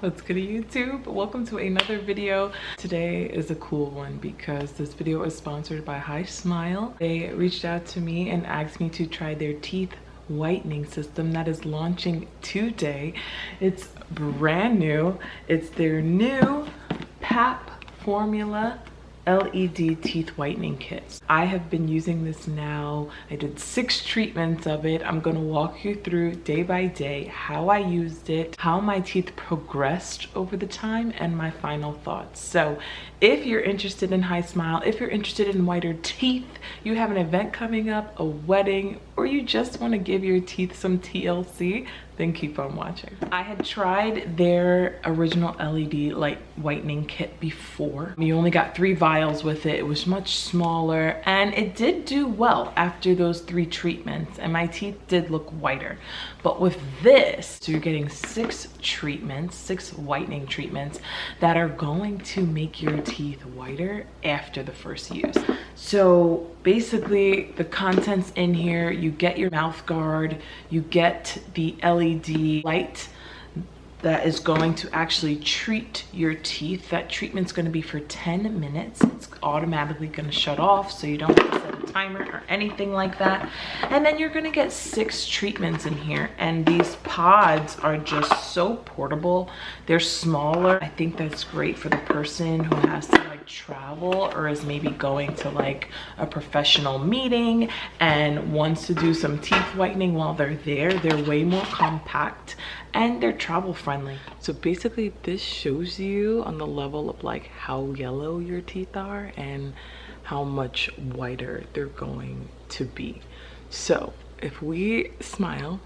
What's good YouTube? Welcome to another video. Today is a cool one because this video is sponsored by Hismile. They reached out to me and asked me to try their teeth whitening system that is launching today. It's brand new. It's their new PAP formula LED teeth whitening kit. I have been using this now. I did 6 treatments of it. I'm gonna walk you through day by day how I used it, how my teeth progressed over the time, and my final thoughts. So if you're interested in Hismile, if you're interested in whiter teeth, you have an event coming up, a wedding, or you just want to give your teeth some TLC, then keep on watching. I had tried their original LED light whitening kit before. You only got 3 vials with it. It was much smaller and it did do well after those 3 treatments and my teeth did look whiter. But with this, so you're getting 6 treatments, 6 whitening treatments that are going to make your teeth whiter after the first use. So basically the contents in here, you get your mouth guard, you get the LED light that is going to actually treat your teeth. That treatment's going to be for 10 minutes. It's automatically going to shut off, so you don't have to set a timer or anything like that. And then you're going to get 6 treatments in here, and these pods are just so portable. They're smaller. I think that's great for the person who has to like travel or is maybe going to like a professional meeting and wants to do some teeth whitening while they're there. They're way more compact and they're travel friendly. So basically this shows you on the level of like how yellow your teeth are and how much whiter they're going to be. So if we smile,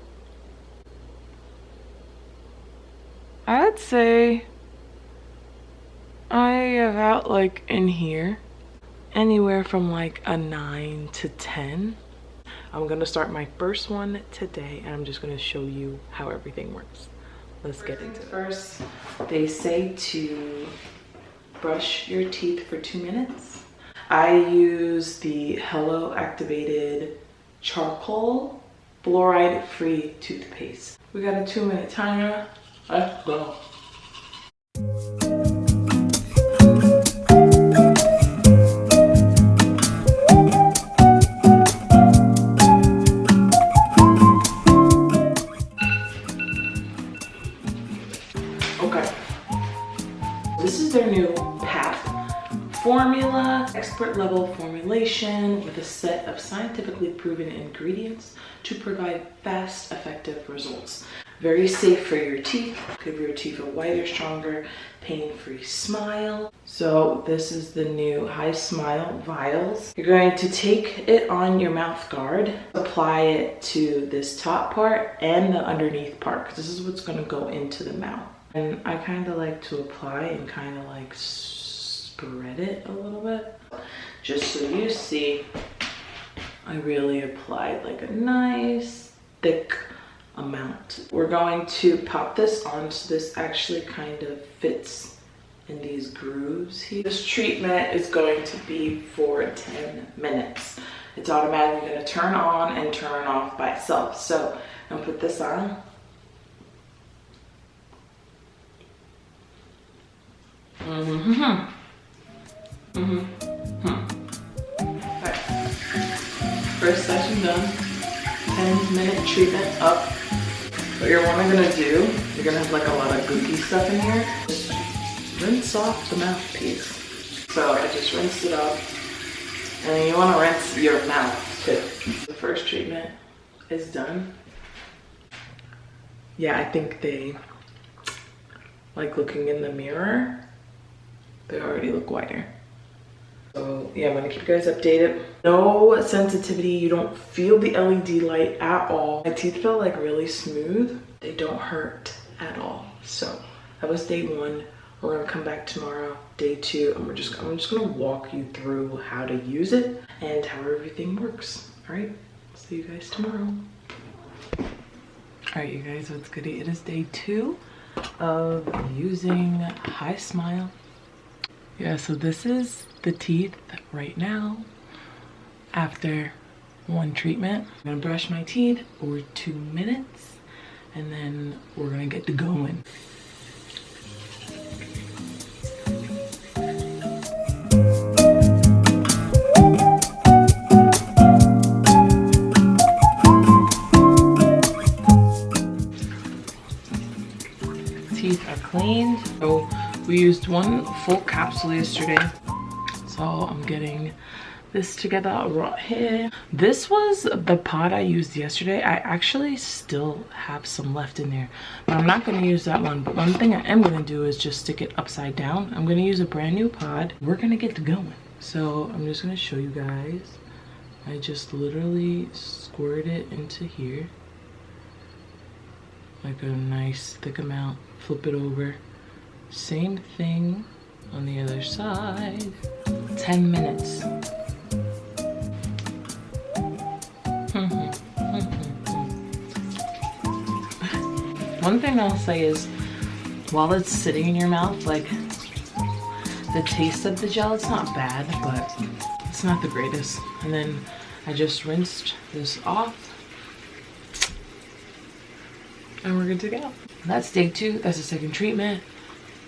I'd say I have out like in here anywhere from like a 9 to 10. I'm gonna start my first one today and I'm just gonna show you how everything works. Let's get into it. First, they say to brush your teeth for 2 minutes. I use the Hello activated charcoal fluoride free toothpaste. We got a 2-minute timer. Let's go. This is their new PAP formula, expert level formulation with a set of scientifically proven ingredients to provide fast, effective results. Very safe for your teeth, give your teeth a whiter, stronger, pain-free smile. So this is the new Hismile vials. You're going to take it on your mouth guard, apply it to this top part and the underneath part, because this is what's going to go into the mouth. And I kind of like to apply and kind of like spread it a little bit. Just so you see, I really applied like a nice thick amount. We're going to pop this on so this actually kind of fits in these grooves here. This treatment is going to be for 10 minutes. It's automatically going to turn on and turn off by itself. So I'm gonna put this on. Alright. First session done. 10-minute treatment up. What you're gonna do, you're gonna have like a lot of gooky stuff in here. Just rinse off the mouthpiece. So I just rinsed it off. And you wanna rinse your mouth too. The first treatment is done. Yeah, I think they like looking in the mirror. They already look whiter. So yeah, I'm gonna keep you guys updated. No sensitivity, you don't feel the LED light at all. My teeth feel like really smooth. They don't hurt at all. So that was day 1. We're gonna come back tomorrow, day 2, and I'm just gonna walk you through how to use it and how everything works. All right, see you guys tomorrow. All right, you guys, what's goodie? It is day 2 of using Hismile. Yeah, so this is the teeth right now after 1 treatment. I'm gonna brush my teeth for 2 minutes and then we're gonna get to going. teeth are cleaned. So we used one full capsule yesterday. So I'm getting this together right here. This was the pod I used yesterday. I actually still have some left in there, but I'm not going to use that one. But one thing I am going to do is just stick it upside down. I'm going to use a brand new pod. We're going to get going. So I'm just going to show you guys. I just literally squirt it into here, like a nice thick amount. Flip it over. Same thing on the other side. 10 minutes. One thing I'll say is, while it's sitting in your mouth, like, the taste of the gel, it's not bad, but it's not the greatest. And then I just rinsed this off, and we're good to go. That's day 2. That's the second treatment.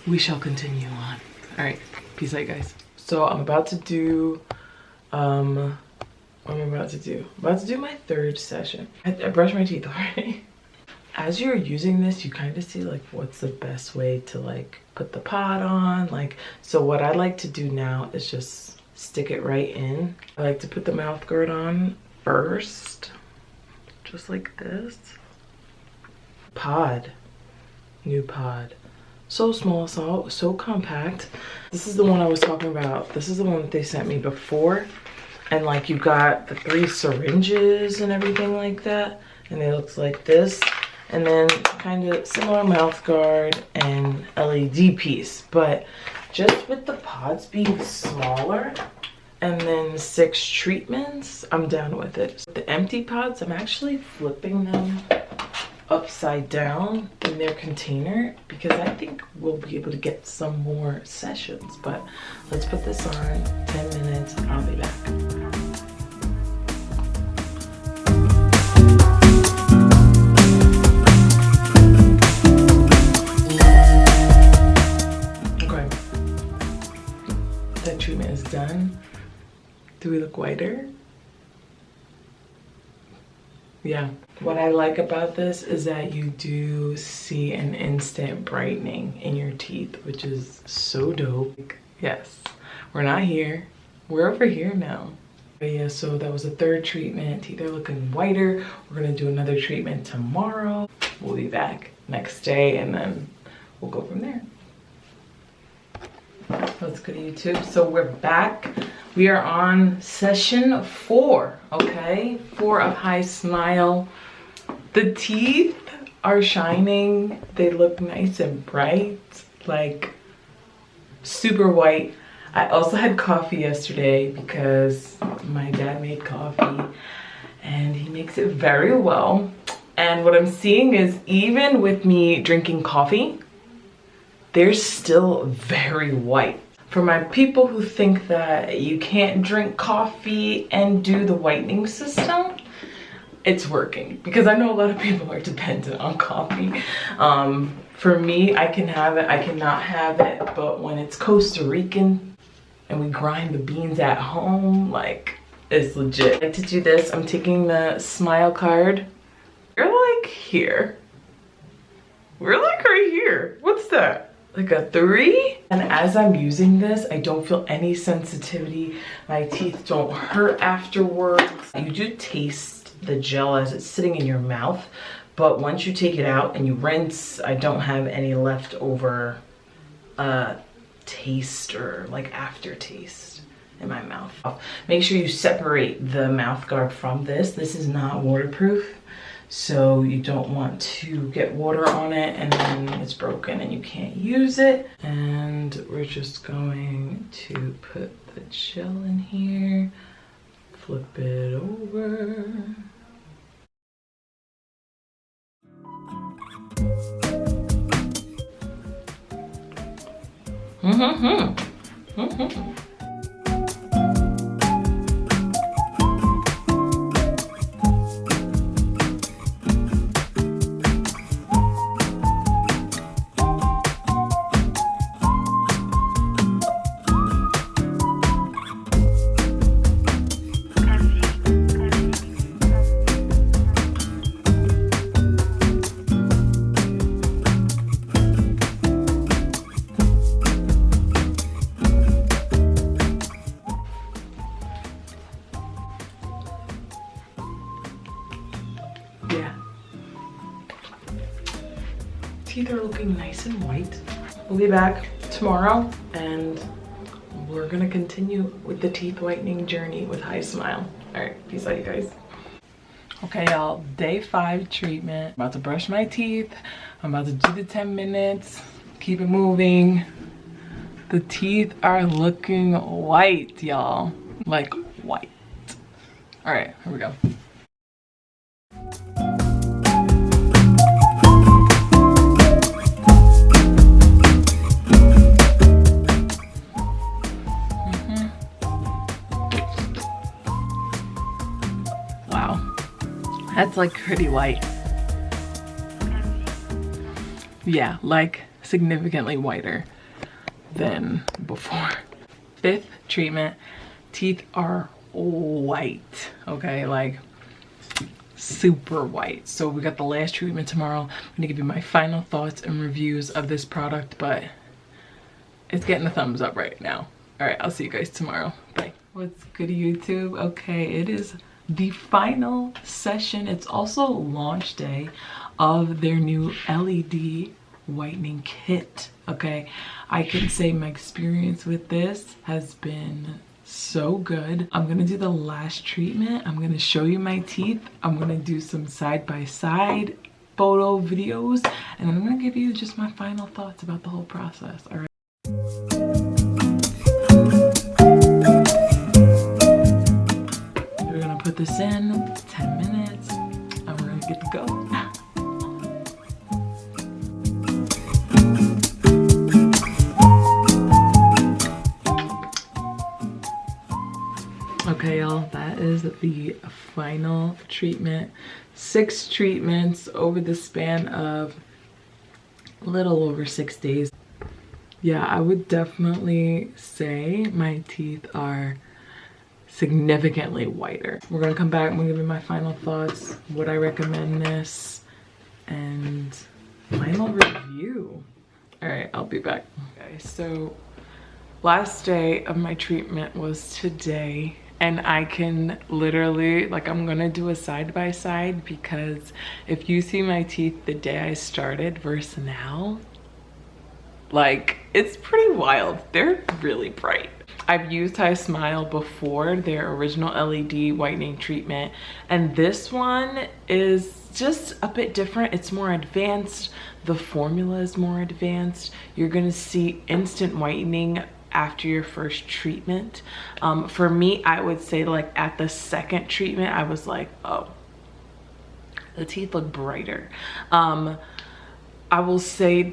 We shall continue on. All right, peace out, guys. So I'm about to do, what am I about to do? I'm about to do my 3rd session. I brushed my teeth already. As you're using this, you kind of see like what's the best way to like put the pod on. Like, so what I like to do now is just stick it right in. I like to put the mouth guard on first, just like this. Pod, new pod. So small, so compact. This is the one I was talking about. This is the one that they sent me before. And like you got the 3 syringes and everything like that. And it looks like this. And then kind of similar mouth guard and LED piece. But just with the pods being smaller and then 6 treatments, I'm down with it. The empty pods, I'm actually flipping them upside down in their container because I think we'll be able to get some more sessions. But let's put this on. 10 minutes, I'll be back. Okay, that treatment is done. Do we look whiter? Yeah. What I like about this is that you do see an instant brightening in your teeth, which is so dope. Yes, we're not here. We're over here now. But yeah, so that was the 3rd treatment. Teeth are looking whiter. We're gonna do another treatment tomorrow. We'll be back next day and then we'll go from there. Let's go to YouTube. So we're back. We are on session 4, okay? 4 of Hismile. The teeth are shining. They look nice and bright, like super white. I also had coffee yesterday because my dad made coffee and he makes it very well. And what I'm seeing is even with me drinking coffee, they're still very white. For my people who think that you can't drink coffee and do the whitening system, it's working because I know a lot of people are dependent on coffee. For me, I can have it, I cannot have it, but when it's Costa Rican and we grind the beans at home, like, it's legit. I like to do this. I'm taking the Smile card. You're like here. We're like right here. What's that? Like a 3? And as I'm using this, I don't feel any sensitivity. My teeth don't hurt afterwards. You do taste the gel as it's sitting in your mouth, but once you take it out and you rinse, I don't have any leftover taste or like aftertaste in my mouth. Make sure you separate the mouth guard from this. This is not waterproof, so you don't want to get water on it and then it's broken and you can't use it. And we're just going to put the gel in here, flip it over. looking nice and white. We'll be back tomorrow and we're gonna continue with the teeth whitening journey with Hismile. All right, peace out, you guys. Okay, y'all, day 5 treatment. I'm about to brush my teeth. I'm about to do the 10 minutes. Keep it moving. The teeth are looking white, y'all. Like white. All right, here we go. Wow, that's like pretty white. Yeah, like significantly whiter than before. 5th treatment, teeth are white, okay, like super white. So we got the last treatment tomorrow. I'm gonna give you my final thoughts and reviews of this product, but it's getting a thumbs up right now. All right, I'll see you guys tomorrow. Bye. What's good, YouTube? Okay, it is the final session. It's also launch day of their new LED whitening kit. Okay, I can say my experience with this has been so good. I'm gonna do the last treatment. I'm gonna show you my teeth. I'm gonna do some side-by-side photo videos, and I'm gonna give you just my final thoughts about the whole process. All right. We're gonna put this in 10 minutes, and we're gonna get to go. Okay, y'all, that is the final treatment. 6 treatments over the span of a little over 6 days. Yeah, I would definitely say my teeth are significantly whiter. We're gonna come back and we'll give you my final thoughts, would I recommend this, and final review. All right, I'll be back. Okay, so last day of my treatment was today. And I can literally, like, I'm gonna do a side-by-side because if you see my teeth the day I started versus now, like, it's pretty wild. They're really bright. I've used Hismile before, their original LED whitening treatment, and this one is just a bit different. It's more advanced. The formula is more advanced. You're gonna see instant whitening after your first treatment. For me, I would say, like, at the 2nd treatment, I was like, oh, the teeth look brighter. I will say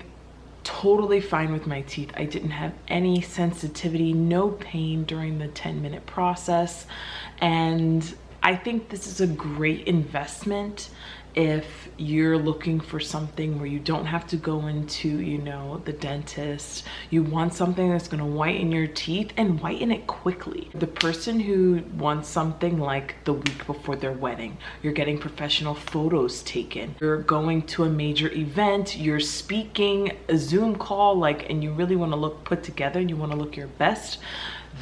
totally fine with my teeth. I didn't have any sensitivity, no pain during the 10-minute process. And I think this is a great investment if you're looking for something where you don't have to go into, you know, the dentist. You want something that's gonna whiten your teeth and whiten it quickly. The person who wants something like the week before their wedding, you're getting professional photos taken, you're going to a major event, you're speaking, a Zoom call, like, and you really wanna look put together, you wanna look your best.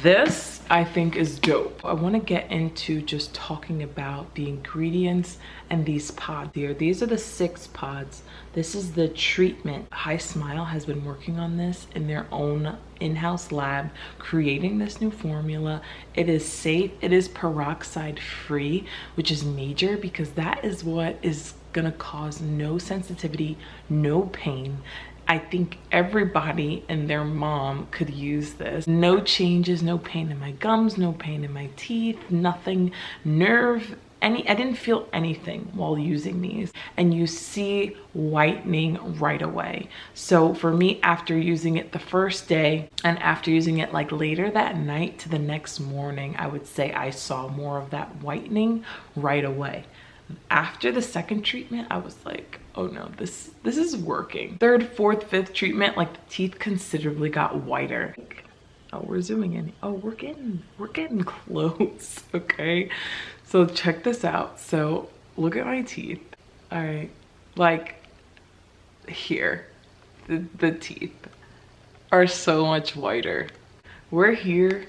This, I think, is dope. I want to get into just talking about the ingredients and these pods here. These are the 6 pods. This is the treatment. Hismile has been working on this in their own in-house lab, creating this new formula. It is safe. It is peroxide free, which is major because that is what is gonna cause no sensitivity, no pain. I think everybody and their mom could use this. No changes, no pain in my gums, no pain in my teeth, nothing, nerve, I didn't feel anything while using these. And you see whitening right away. So for me, after using it the first day and after using it like later that night to the next morning, I would say I saw more of that whitening right away. After the 2nd treatment, I was like, oh no, this is working. 3rd, 4th, 5th treatment, like, the teeth considerably got whiter. Oh, we're zooming in. Oh, we're getting close, okay? So check this out. So look at my teeth. All right, like here, the teeth are so much whiter. We're here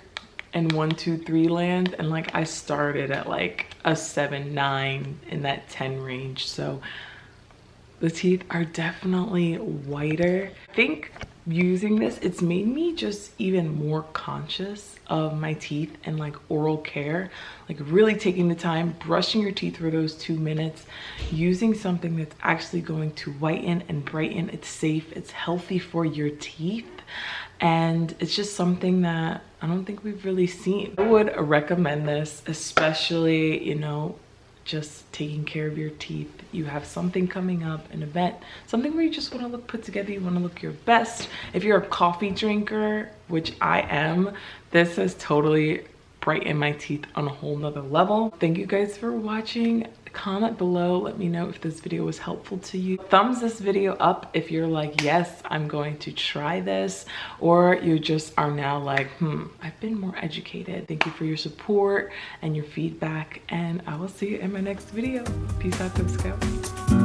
in 1, 2, 3 land, and like I started at like a 7, 9 in that 10 range. So The teeth are definitely whiter. I think using this, it's made me just even more conscious of my teeth and like oral care, like really taking the time, brushing your teeth for those 2 minutes, using something that's actually going to whiten and brighten. It's safe, it's healthy for your teeth, and it's just something that I don't think we've really seen. I would recommend this, especially, you know, just taking care of your teeth. You have something coming up, an event, something where you just want to look put together, you want to look your best. If you're a coffee drinker, which I am, this has totally brightened my teeth on a whole nother level. Thank you guys for watching. Comment below, let me know if this video was helpful to you. Thumbs this video up if you're like, yes, I'm going to try this, or you just are now like, I've been more educated. Thank you for your support and your feedback, and I will see you in my next video. Peace out, Cub Scouts.